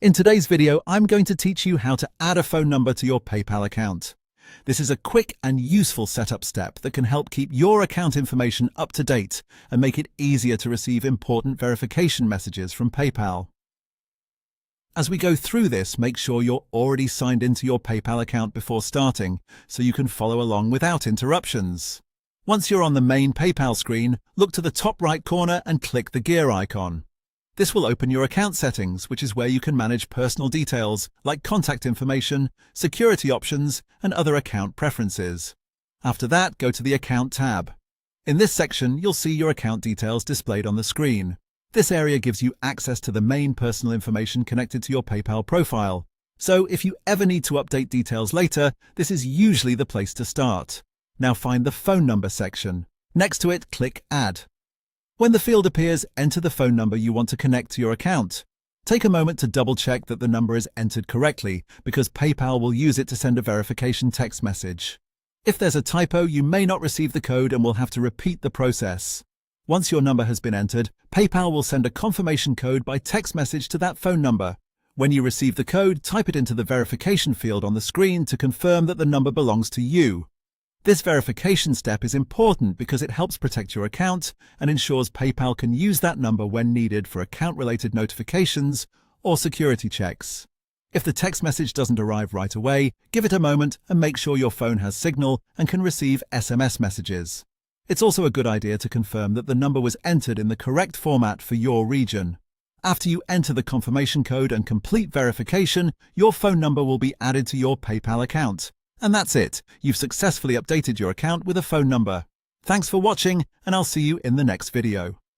In today's video, I'm going to teach you how to add a phone number to your PayPal account. This is a quick and useful setup step that can help keep your account information up to date and make it easier to receive important verification messages from PayPal. As we go through this, make sure you're already signed into your PayPal account before starting so you can follow along without interruptions. Once you're on the main PayPal screen, look to the top right corner and click the gear icon. This will open your account settings, which is where you can manage personal details like contact information, security options, and other account preferences. After that, go to the Account tab. In this section, you'll see your account details displayed on the screen. This area gives you access to the main personal information connected to your PayPal profile. So if you ever need to update details later, this is usually the place to start. Now find the phone number section. Next to it, click Add. When the field appears, enter the phone number you want to connect to your account. Take a moment to double-check that the number is entered correctly, because PayPal will use it to send a verification text message. If there's a typo, you may not receive the code and will have to repeat the process. Once your number has been entered, PayPal will send a confirmation code by text message to that phone number. When you receive the code, type it into the verification field on the screen to confirm that the number belongs to you. This verification step is important because it helps protect your account and ensures PayPal can use that number when needed for account-related notifications or security checks. If the text message doesn't arrive right away, give it a moment and make sure your phone has signal and can receive SMS messages. It's also a good idea to confirm that the number was entered in the correct format for your region. After you enter the confirmation code and complete verification, your phone number will be added to your PayPal account. And that's it. You've successfully updated your account with a phone number. Thanks for watching, and I'll see you in the next video.